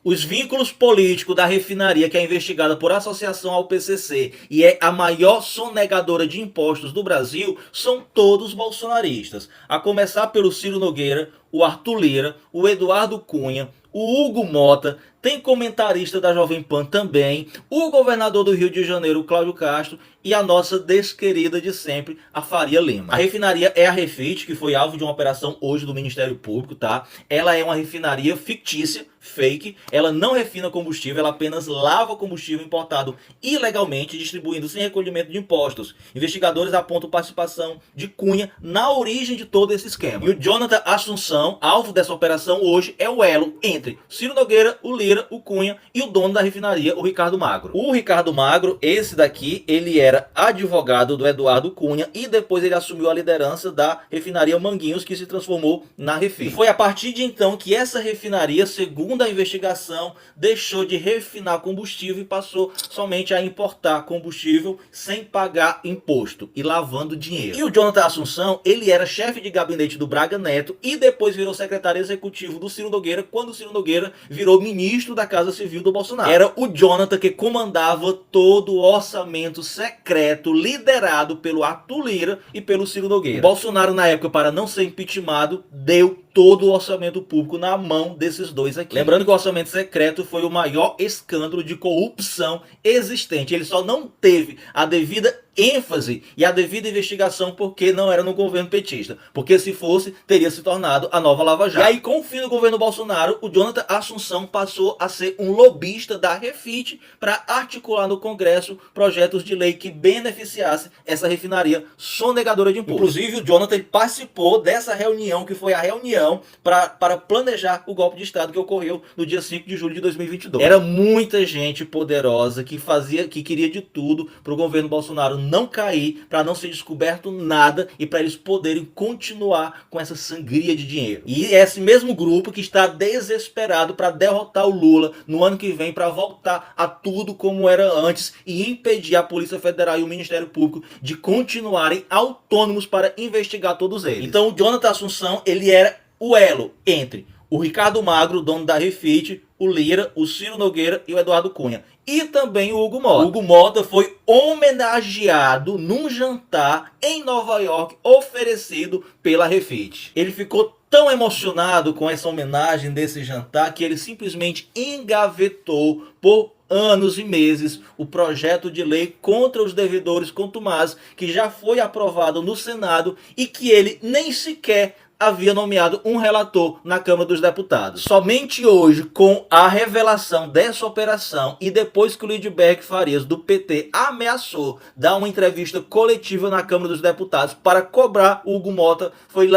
Os vínculos políticos da refinaria, que é investigada por associação ao PCC e é a maior sonegadora de impostos do Brasil, são todos bolsonaristas. A começar pelo Ciro Nogueira, o Arthur Lira, o Eduardo Cunha, o Hugo Mota, tem comentarista da Jovem Pan também, o governador do Rio de Janeiro, Cláudio Castro, e a nossa desquerida de sempre, a Faria Lima. A refinaria é a Refit, que foi alvo de uma operação hoje do Ministério Público, tá? Ela é uma refinaria fictícia, fake, ela não refina combustível, ela apenas lava combustível importado ilegalmente, distribuindo sem recolhimento de impostos. Investigadores apontam participação de Cunha na origem de todo esse esquema. E o Jonathan Assunção, alvo dessa operação hoje, é o elo entre Ciro Nogueira, o Lira, o Cunha e o dono da refinaria, o Ricardo Magro. O Ricardo Magro, esse daqui, ele era advogado do Eduardo Cunha e depois ele assumiu a liderança da refinaria Manguinhos, que se transformou na Refit. Foi a partir de então que essa refinaria, segundo a investigação, deixou de refinar combustível e passou somente a importar combustível sem pagar imposto e lavando dinheiro. E o Jonathan Assunção, ele era chefe de gabinete do Braga Neto e depois virou secretário executivo do Ciro Nogueira, quando o Ciro Nogueira virou ministro da Casa Civil do Bolsonaro. Era o Jonathan que comandava todo o orçamento secreto liderado pelo Arthur Lira e pelo Ciro Nogueira. O Bolsonaro, na época, para não ser impeachmentado, deu todo o orçamento público na mão desses dois aqui. Lembrando que o orçamento secreto foi o maior escândalo de corrupção existente. Ele só não teve a devida ênfase e a devida investigação porque não era no governo petista. Porque se fosse, teria se tornado a nova Lava Jato. E aí, com o fim do governo Bolsonaro, o Jonathan Assunção passou a ser um lobista da Refit para articular no Congresso projetos de lei que beneficiassem essa refinaria sonegadora de imposto. Inclusive, o Jonathan participou dessa reunião, que foi a reunião para planejar o golpe de Estado que ocorreu no dia 5 de julho de 2022. Era muita gente poderosa que queria de tudo para o governo Bolsonaro não cair, para não ser descoberto nada e para eles poderem continuar com essa sangria de dinheiro. E é esse mesmo grupo que está desesperado para derrotar o Lula no ano que vem, para voltar a tudo como era antes e impedir a Polícia Federal e o Ministério Público de continuarem autônomos para investigar todos eles. Então o Jonathan Assunção, ele era o elo entre o Ricardo Magro, dono da Refit, o Lira, o Ciro Nogueira e o Eduardo Cunha. E também o Hugo Mota. O Hugo Mota foi homenageado num jantar em Nova York oferecido pela Refit. Ele ficou tão emocionado com essa homenagem desse jantar que ele simplesmente engavetou por anos e meses o projeto de lei contra os devedores contumazes, que já foi aprovado no Senado e que ele nem sequer havia nomeado um relator na Câmara dos Deputados. Somente hoje, com a revelação dessa operação e depois que o Lidberg Farias, do PT, ameaçou dar uma entrevista coletiva na Câmara dos Deputados para cobrar o Hugo Mota, foi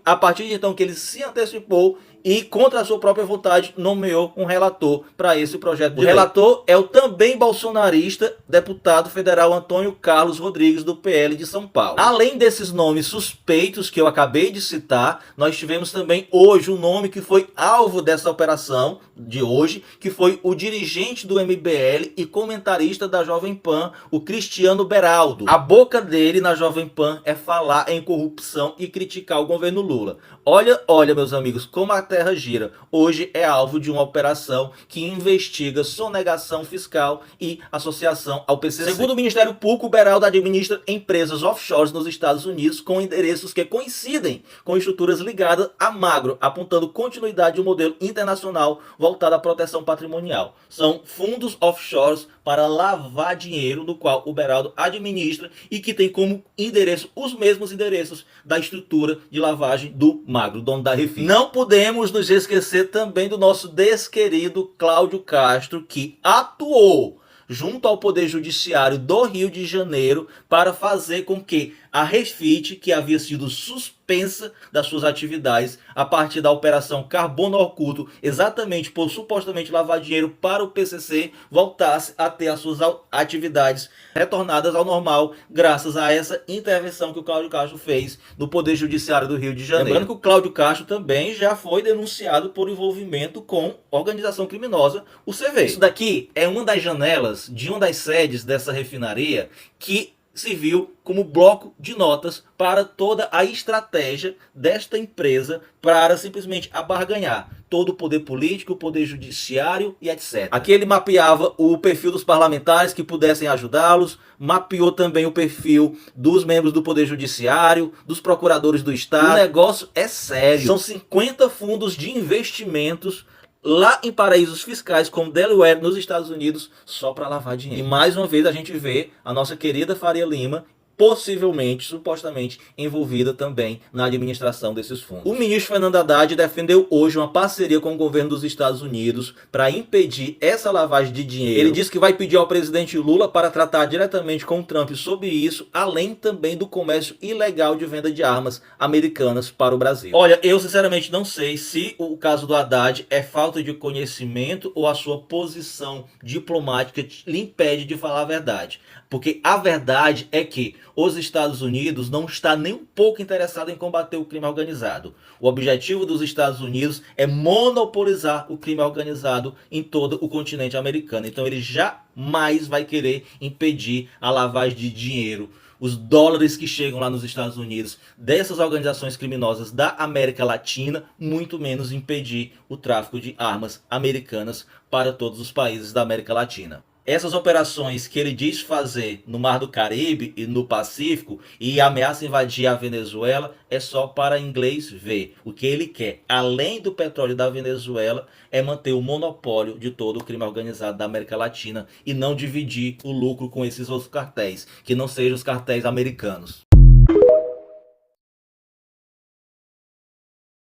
a partir de então que ele se antecipou e, contra a sua própria vontade, nomeou um relator para esse projeto de lei. O relator é o também bolsonarista deputado federal Antônio Carlos Rodrigues, do PL de São Paulo. Além desses nomes suspeitos que eu acabei de citar, nós tivemos também hoje um nome que foi alvo dessa operação de hoje, que foi o dirigente do MBL e comentarista da Jovem Pan, o Cristiano Beraldo. A boca dele na Jovem Pan é falar em corrupção e criticar o governo Lula. Olha, meus amigos, como a terra gira. Hoje é alvo de uma operação que investiga sonegação fiscal e associação ao PCC. Segundo o Ministério Público, o Beraldo administra empresas offshores nos Estados Unidos com endereços que coincidem com estruturas ligadas a Magro, apontando continuidade de um modelo internacional voltado à proteção patrimonial. São fundos offshores para lavar dinheiro, do qual o Beraldo administra e que tem como endereço os mesmos endereços da estrutura de lavagem do Magro, dono da Refit. Não podemos nos esquecer também do nosso desquerido Cláudio Castro, que atuou junto ao Poder Judiciário do Rio de Janeiro para fazer com que a Refit, que havia sido suspensa das suas atividades a partir da Operação Carbono Oculto, exatamente por supostamente lavar dinheiro para o PCC, voltasse a ter as suas atividades retornadas ao normal, graças a essa intervenção que o Cláudio Castro fez no Poder Judiciário do Rio de Janeiro. Lembrando que o Cláudio Castro também já foi denunciado por envolvimento com organização criminosa, o CV. Isso daqui é uma das janelas de uma das sedes dessa refinaria que se viu como bloco de notas para toda a estratégia desta empresa para simplesmente abarganhar todo o poder político, o poder judiciário e etc. Aqui ele mapeava o perfil dos parlamentares que pudessem ajudá-los, mapeou também o perfil dos membros do poder judiciário, dos procuradores do estado. O negócio é sério. São 50 fundos de investimentos lá em paraísos fiscais como Delaware, nos Estados Unidos, só para lavar dinheiro. E mais uma vez a gente vê a nossa querida Faria Lima possivelmente, supostamente, envolvida também na administração desses fundos. O ministro Fernando Haddad defendeu hoje uma parceria com o governo dos Estados Unidos para impedir essa lavagem de dinheiro. Ele disse que vai pedir ao presidente Lula para tratar diretamente com o Trump sobre isso, além também do comércio ilegal de venda de armas americanas para o Brasil. Olha, eu sinceramente não sei se o caso do Haddad é falta de conhecimento ou a sua posição diplomática lhe impede de falar a verdade. Porque a verdade é que os Estados Unidos não está nem um pouco interessado em combater o crime organizado. O objetivo dos Estados Unidos é monopolizar o crime organizado em todo o continente americano. Então ele jamais vai querer impedir a lavagem de dinheiro, os dólares que chegam lá nos Estados Unidos dessas organizações criminosas da América Latina, muito menos impedir o tráfico de armas americanas para todos os países da América Latina. Essas operações que ele diz fazer no Mar do Caribe e no Pacífico e ameaça invadir a Venezuela é só para inglês ver. O que ele quer, além do petróleo da Venezuela, é manter o monopólio de todo o crime organizado da América Latina e não dividir o lucro com esses outros cartéis, que não sejam os cartéis americanos.